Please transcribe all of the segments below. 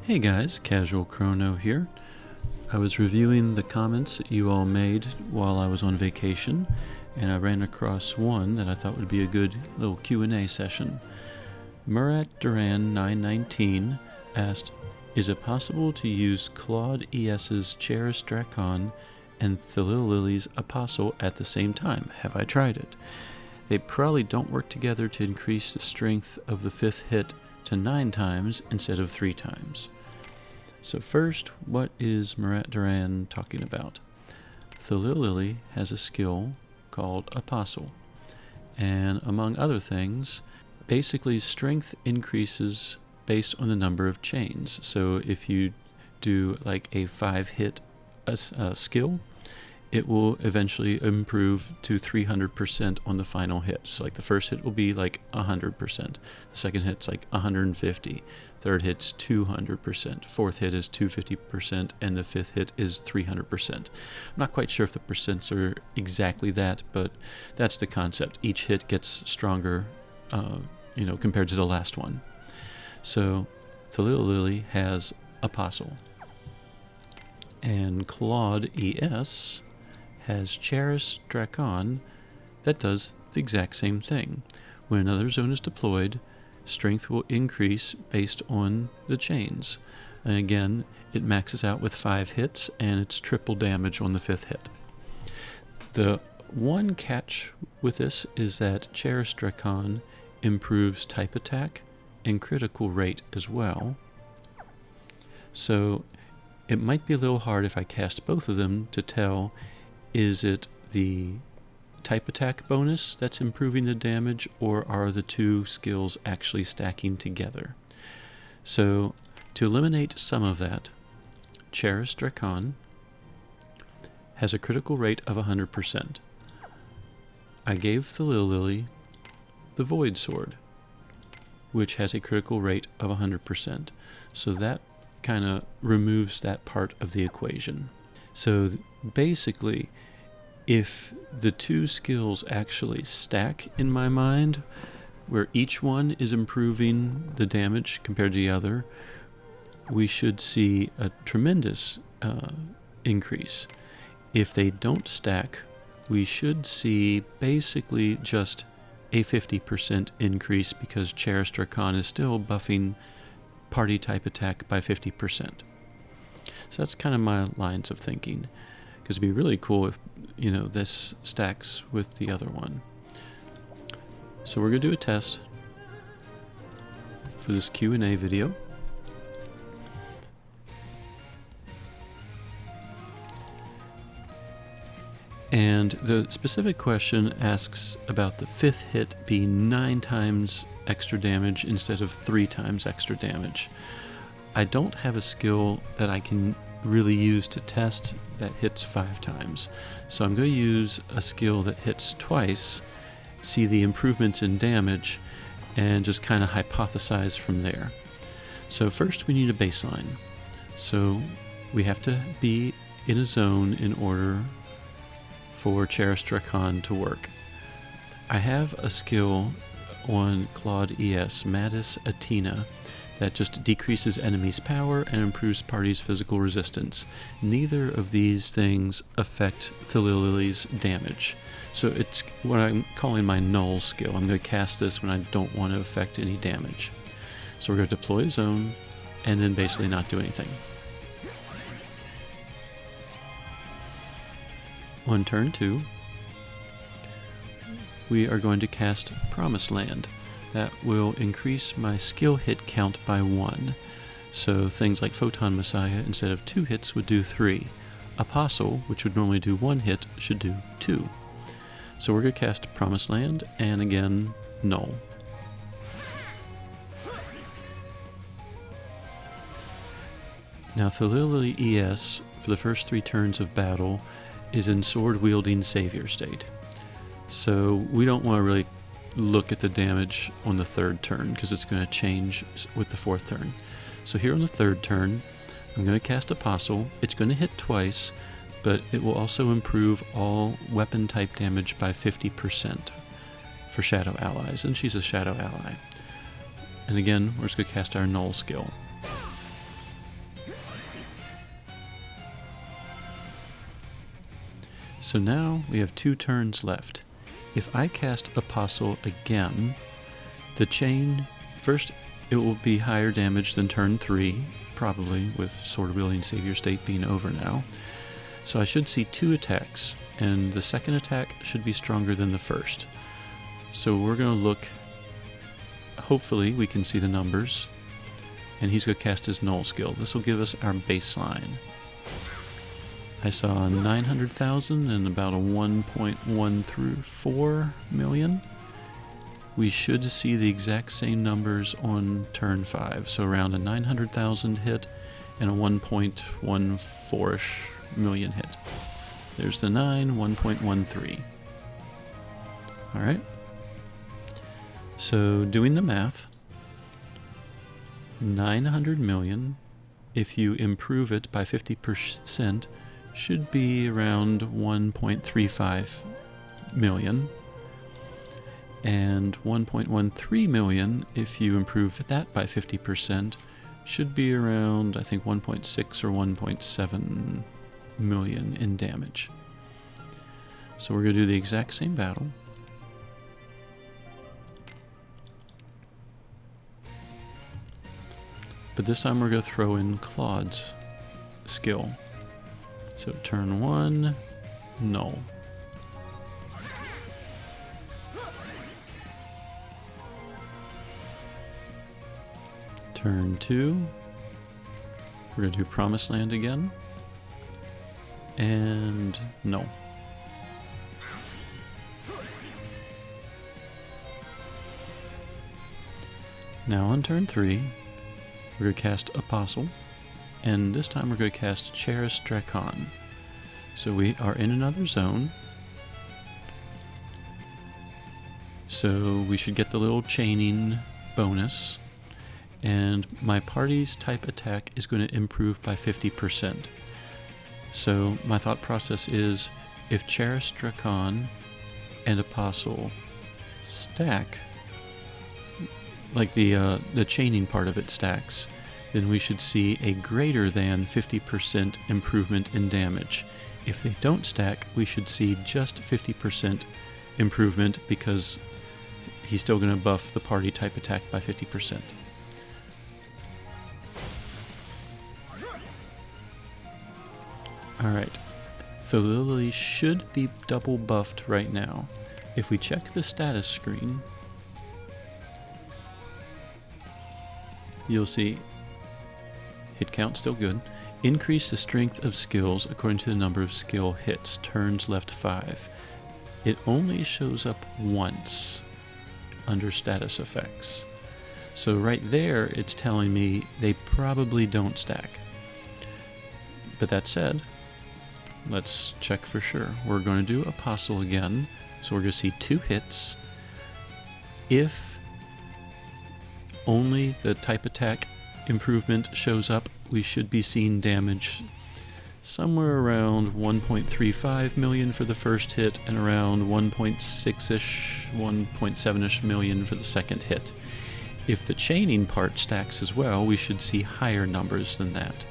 Hey guys, Casual Crono here. I was reviewing the comments that you all made while I was on vacation, and I ran across one that I thought would be a good little Q&A session. Murat Duran 919 asked, is it possible to use Claude ES's Charis Drakon and Thilly's Apostle at the same time? Have I tried it? They probably don't work together to increase the strength of the 5th hit to 9 times instead of 3 times. So first, what is Murat Duran talking about? Thilly has a skill called Apostle, and among other things, basically strength increases based on the number of chains. So if you do like a 5-hit skill, it will eventually improve to 300% on the final hit. So like the first hit will be like 100%, the second hit's like 150%, third hit's 200%, fourth hit is 250%, and the 5th hit is 300%. I'm not quite sure if the percents are exactly that, but that's the concept. Each hit gets stronger, compared to the last one. So Thilly has Apostle, and Claude ES has Charis Drakon that does the exact same thing. When another zone is deployed, strength will increase based on the chains. And again, it maxes out with 5 hits, and it's triple damage on the 5th hit. The one catch with this is that Charis Drakon improves type attack and critical rate as well. So it might be a little hard if I cast both of them to tell, is it the type attack bonus that's improving the damage, or are the two skills actually stacking together? So to eliminate some of that, Charis Drakon has a critical rate of 100%. I gave Thilly the Void Sword, which has a critical rate of 100%. So that kind of removes that part of the equation. So basically, if the two skills actually stack in my mind, where each one is improving the damage compared to the other, we should see a tremendous increase. If they don't stack, we should see basically just a 50% increase, because Charis Drakon is still buffing party type attack by 50%. So that's kind of my lines of thinking, because it'd be really cool if this stacks with the other one. So we're going to do a test for this Q&A video. And the specific question asks about the 5th hit being 9 times extra damage instead of 3 times extra damage. I don't have a skill that I can really use to test that hits 5 times. So I'm going to use a skill that hits twice, see the improvements in damage, and just kind of hypothesize from there. So first we need a baseline. So we have to be in a zone in order for Charis Drakon to work. I have a skill on Claude ES, Mattis Athena, that just decreases enemies' power and improves party's physical resistance. Neither of these things affect Thilly's damage. So it's what I'm calling my null skill. I'm going to cast this when I don't want to affect any damage. So we're going to deploy a zone and then basically not do anything. On turn 2, we are going to cast Promised Land. That will increase my skill hit count by 1. So things like Photon Messiah, instead of 2 hits, would do 3. Apostle, which would normally do 1 hit, should do 2. So we're going to cast Promised Land, and again, null. Now Thilly ES, for the first 3 turns of battle, is in sword-wielding savior state. So we don't want to really look at the damage on the 3rd turn, because it's going to change with the 4th turn. So here on the 3rd turn, I'm going to cast Apostle. It's going to hit twice, but it will also improve all weapon type damage by 50% for Shadow allies, and she's a Shadow ally. And again, we're just going to cast our Null skill. So now we have 2 turns left. If I cast Apostle again, the chain, first it will be higher damage than turn 3, probably, with Sword Wielding Savior State being over now. So I should see 2 attacks, and the second attack should be stronger than the first. So we're going to look, hopefully we can see the numbers, and he's going to cast his Null skill. This will give us our baseline. I saw 900,000 and about a 1.134 million. We should see the exact same numbers on turn 5, so around a 900,000 hit and a 1.14-ish million hit. There's the 9, 1.13. Alright. So doing the math, 900 million, if you improve it by 50%, should be around 1.35 million. And 1.13 million, if you improve that by 50%, should be around, I think, 1.6 or 1.7 million in damage. So we're going to do the exact same battle. But this time we're going to throw in Claude's skill. So turn 1, Null. Turn 2, we're going to do Promised Land again, and Null. Now on turn 3, we're going to cast Apostle, and this time we're going to cast Charis Drakon. So we are in another zone, so we should get the little chaining bonus. And my party's type attack is going to improve by 50%. So my thought process is, if Charis Drakon and Apostle stack, like the chaining part of it stacks, then we should see a greater than 50% improvement in damage. If they don't stack, we should see just 50% improvement because he's still going to buff the party type attack by 50%. Alright, so Thilly should be double buffed right now. If we check the status screen, you'll see hit count still good. Increase the strength of skills according to the number of skill hits, turns left 5. It only shows up once under status effects. So right there it's telling me they probably don't stack. But that said, let's check for sure. We're going to do Apostle again, so we're going to see 2 hits. If only the type attack improvement shows up, we should be seeing damage somewhere around 1.35 million for the first hit and around 1.6-ish, 1.7-ish million for the second hit. If the chaining part stacks as well, we should see higher numbers than that.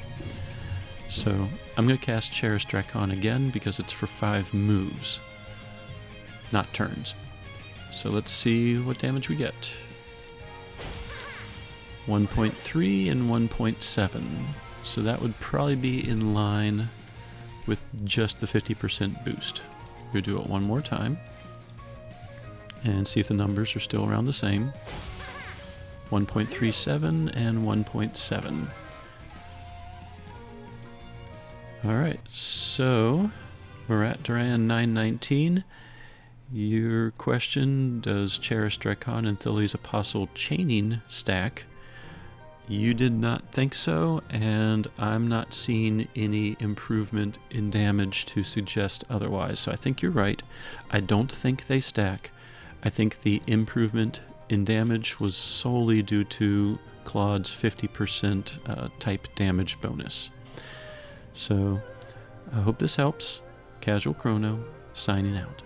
So I'm going to cast Charis Drakon again because it's for 5 moves, not turns. So let's see what damage we get. 1.3 and 1.7. So that would probably be in line with just the 50% boost. We'll do it one more time and see if the numbers are still around the same. 1.37 and 1.7. Alright, so we're at Duran 919. Your question, does Charis Drakon and Thilly's Apostle chaining stack? You did not think so, and I'm not seeing any improvement in damage to suggest otherwise. So I think you're right. I don't think they stack. I think the improvement in damage was solely due to Claude's 50% type damage bonus. So I hope this helps. Casual Crono, signing out.